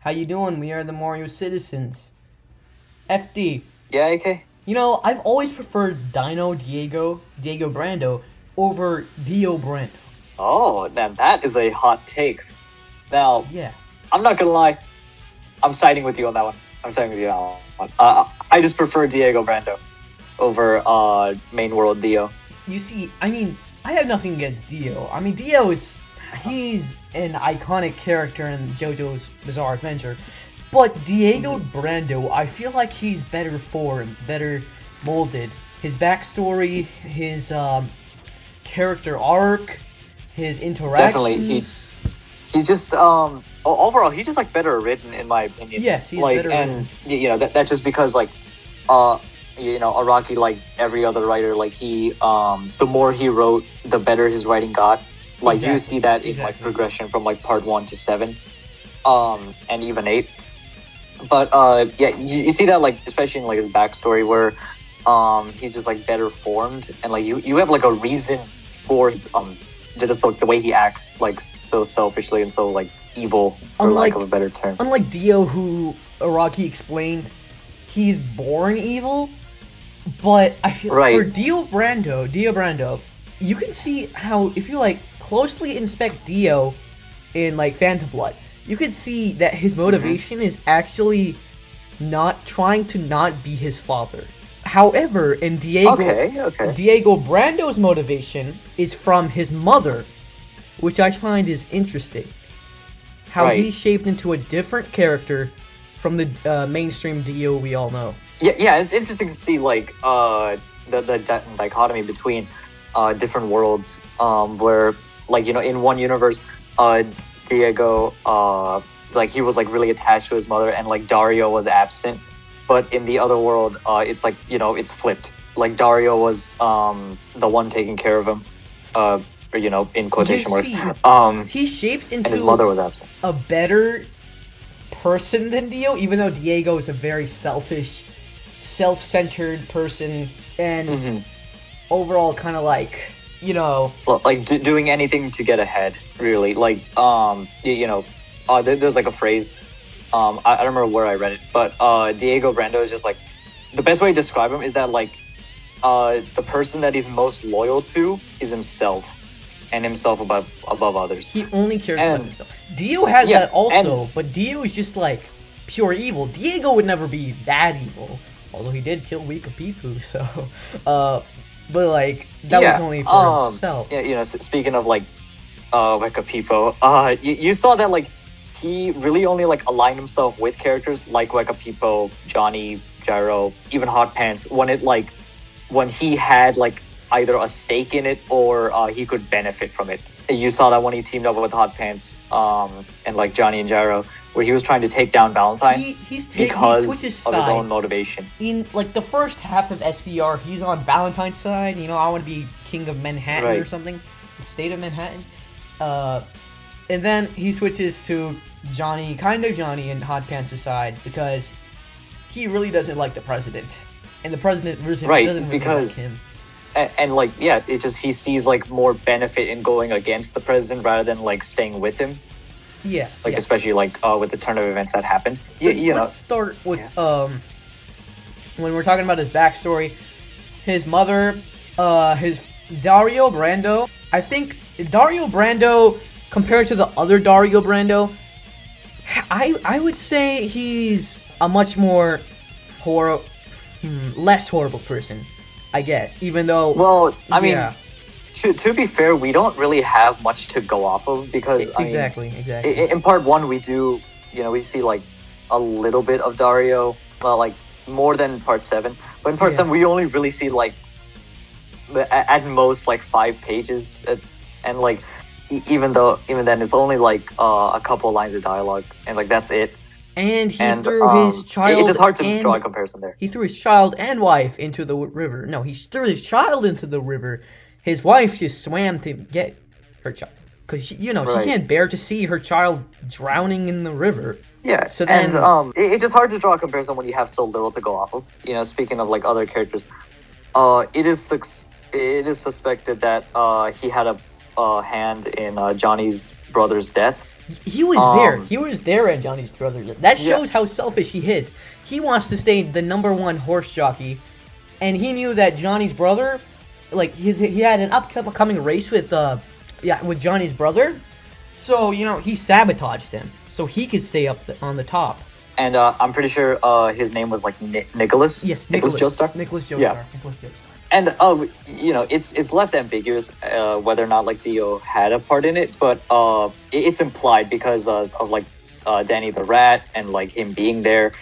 How you doing? We are the Mario citizens. FD. Yeah, okay. I've always preferred Diego Brando, over Dio Brando. Oh, now that is a hot take. Now, Yeah. I'm not gonna lie, I'm siding with you on that one. I'm siding with you on that one. I just prefer Diego Brando over main world Dio. You see, I have nothing against Dio. Dio he's an iconic character in JoJo's Bizarre Adventure. But Diego Brando, I feel like he's better formed, better molded. His backstory, his character arc, his interactions. Definitely, he's just overall he's just like better written in my opinion. Yes, he's like better and written. that's just because like Araki, like every other writer, like he the more he wrote, the better his writing got. Like you see that in like progression from like part 1 to 7, and even 8. But you see that like especially in like his backstory where he's just like better formed, and like you have like a reason for his just like the way he acts, like so selfishly and so like evil, for lack of a better term. Unlike Dio, who Araki explained, he's born evil. But I feel for Diego Brando, you can see how if you like closely inspect Dio in like Phantom Blood, you can see that his motivation is actually not trying to not be his father. However, in Diego Brando's motivation is from his mother, which I find is interesting. How he's shaped into a different character from the mainstream Dio we all know. Yeah, it's interesting to see like the dichotomy between different worlds, where like in one universe, Diego like he was like really attached to his mother, and like Dario was absent. But in the other world, it's like it's flipped. Like Dario was the one taking care of him, in quotation marks. He's shaped into and his mother was absent. A better person than Dio, even though Diego is a very selfish, self-centered person, and overall kind of like doing anything to get ahead. Really, like there's like a phrase. I don't remember where I read it, but Diego Brando is just like the best way to describe him is that like the person that he's most loyal to is himself, and himself above others. He only cares about himself. Dio has that also, but Dio is just like pure evil. Diego would never be that evil, although he did kill Wika Pipu. So, but like that was only for himself. Yeah, speaking of like Wika Pipu, you saw that like. He really only like aligned himself with characters like Weka Pipo, Johnny, Gyro, even Hot Pants when he had like either a stake in it or he could benefit from it. You saw that when he teamed up with Hot Pants and like Johnny and Gyro, where he was trying to take down Valentine because of his own motivation. In like the first half of SBR, he's on Valentine's side. I want to be king of Manhattan or something, the state of Manhattan. And then he switches to Johnny and Hot Pants' side because he really doesn't like the president, and the president doesn't really like him. And like it just he sees like more benefit in going against the president rather than like staying with him. Yeah, especially like with the turn of events that happened. Let's start with when we're talking about his backstory, his mother, his Dario Brando. I think Dario Brando, compared to the other Dario Brando, I would say he's a much more less horrible person, I guess. Even though, well, I mean, to be fair, we don't really have much to go off of because exactly. In part 1, we do, we see like a little bit of Dario, well, like more than part 7. But in part 7, we only really see like at most like 5 pages, and like. Even then, it's only like a couple lines of dialogue, and like that's it. And he threw his child. It's just hard to draw a comparison there. He threw his child and wife into the river. No, he threw his child into the river. His wife just swam to get her child because she can't bear to see her child drowning in the river. Yeah. So then, it's just hard to draw a comparison when you have so little to go off of. Speaking of like other characters, it is suspected that he had a hand in Johnny's brother's death. He was there. He was there at Johnny's brother. That shows how selfish he is. He wants to stay the #1 horse jockey, and he knew that Johnny's brother, like he had an upcoming race with with Johnny's brother, so he sabotaged him so he could stay up on the top. And I'm pretty sure his name was like Nicholas. Yes, Nicholas Joestar. Nicholas Joestar. Yeah. Nicholas Joestar. And it's left ambiguous whether or not like Dio had a part in it, but it's implied because of like Danny the Rat and like him being there,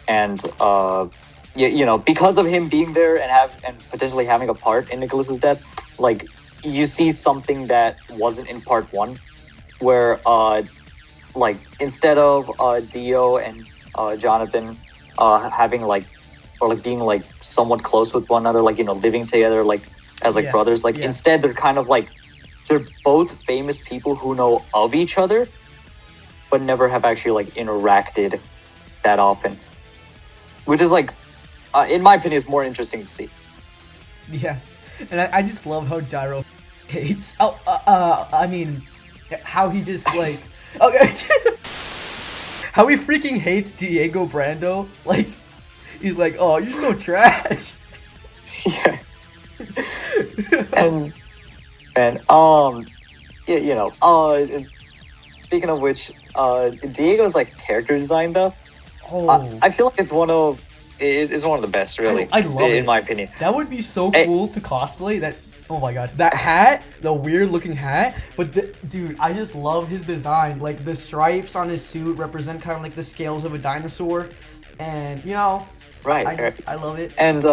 and because of him being there and potentially having a part in Nicholas's death, like you see something that wasn't in part 1, where like instead of Dio and Jonathan having like, or like being like somewhat close with one another, like living together like as like brothers, like instead they're kind of like, they're both famous people who know of each other but never have actually like interacted that often, which is like in my opinion is more interesting to see. Yeah, and I just love how Gyro hates I mean how he just like okay how he freaking hates Diego Brando. Like he's like, oh, you're so trash. Yeah. and speaking of which, Diego's like character design though, I feel like it's one of the best, really. I love it, in my opinion. That would be so cool to cosplay. That, oh my god, that hat, the weird looking hat. But dude, I just love his design. Like the stripes on his suit represent kind of like the scales of a dinosaur, and right. I love it. And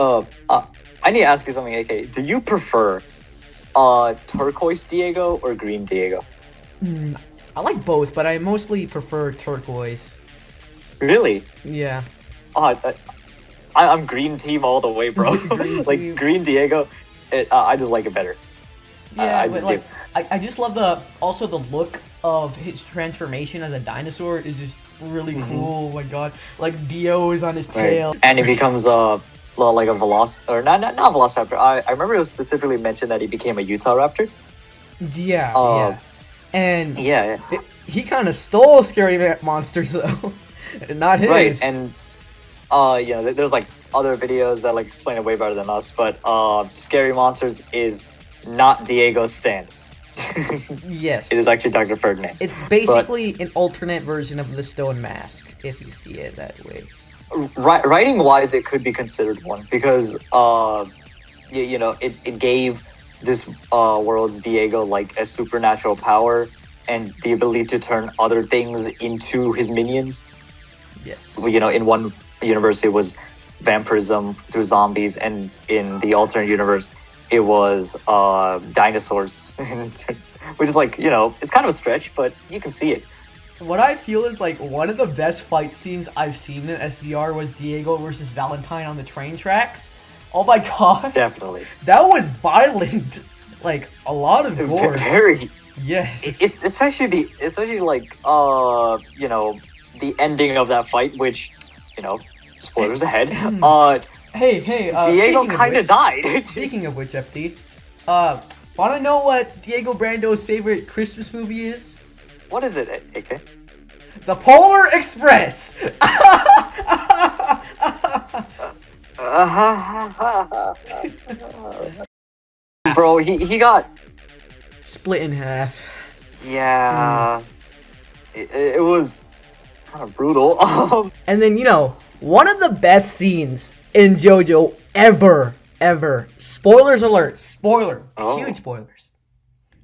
I need to ask you something, AK. Do you prefer turquoise Diego or green Diego? I like both, but I mostly prefer turquoise. Really? Yeah. I'm green team all the way, bro. Like green Diego, I just like it better. Yeah, I just do. I just love the look of his transformation as a dinosaur is just really cool. Oh my god, like Dio is on his tail, and he becomes like a not velociraptor. I remember it was specifically mentioned that he became a Utah raptor. Yeah, and yeah. He kind of stole Scary Monsters though, not his. Right, and there's like other videos that like explain it way better than us, but Scary Monsters is not Diego's stand. Yes, it is actually Dr. Ferdinand. It's basically an alternate version of the Stone Mask, if you see it that way. Writing wise, it could be considered one because it gave this world's Diego like a supernatural power and the ability to turn other things into his minions. Yes. In one universe it was vampirism through zombies, and in the alternate universe it was dinosaurs, which is like, it's kind of a stretch, but you can see it. What I feel is like one of the best fight scenes I've seen in SVR was Diego versus Valentine on the train tracks. Oh my god. Definitely. That was violent. Like a lot of gore. Very. Yes. It's especially like the ending of that fight, which, spoilers ahead. Hey, Diego kind of died. Speaking of which, FD, wanna know what Diego Brando's favorite Christmas movie is? What is it, AK? The Polar Express! Bro, he got split in half. Yeah. It was kind of brutal. And then, one of the best scenes in JoJo ever. Spoilers alert. Spoiler. Huge spoilers.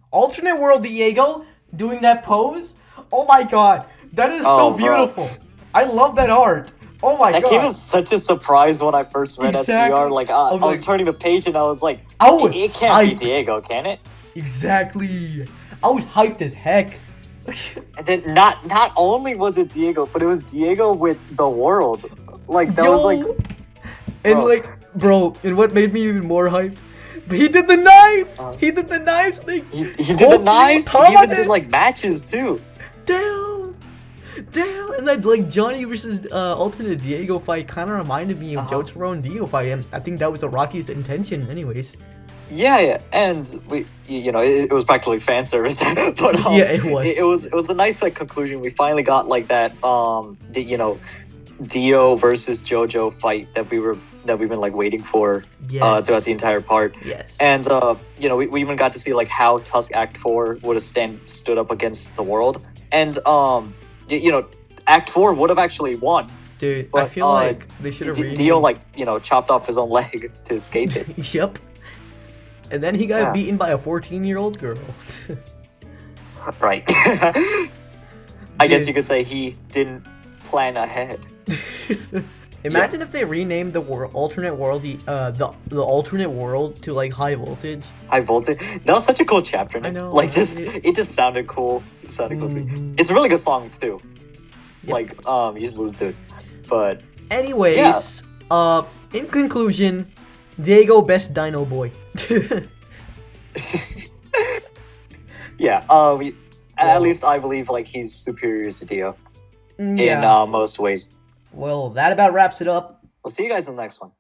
Alternate world Diego doing that pose. Oh my god. That is so beautiful. Bro. I love that art. Oh my god. That came as such a surprise when I first read SVR. Like, I was turning the page and I was like, it can't be Diego, can it? Exactly. I was hyped as heck. And then not only was it Diego, but it was Diego with the world. Like, that was like... And and what made me even more hyped? He did the knives! He did the knives thing! He did the knives? He even did, like, matches, too. Damn! And that, like, Johnny versus alternate Diego fight kind of reminded me of Jotaro and Dio fight. I think that was Araki's intention, anyways. Yeah, and it was practically fan service, but yeah, it was. It was a nice like conclusion. We finally got like that Dio versus JoJo fight that we've been like waiting for throughout the entire part. Yes. And we even got to see like how Tusk Act 4 would have stood up against the world. And Act 4 would have actually won. Dude, but, I feel like they should have Dio chopped off his own leg to escape it. Yep. And then he got beaten by a 14-year-old girl. Right. I guess you could say he didn't plan ahead. Imagine if they renamed the alternate world, the alternate world to like High Voltage. High Voltage. That was such a cool chapter. I know. Like it just sounded cool. It sounded cool to me. It's a really good song too. Yep. Like you just listen to it. But anyways, in conclusion, Diego best Dino Boy. Yeah. At least I believe like he's superior to Dio in most ways. Well, that about wraps it up. We'll see you guys in the next one.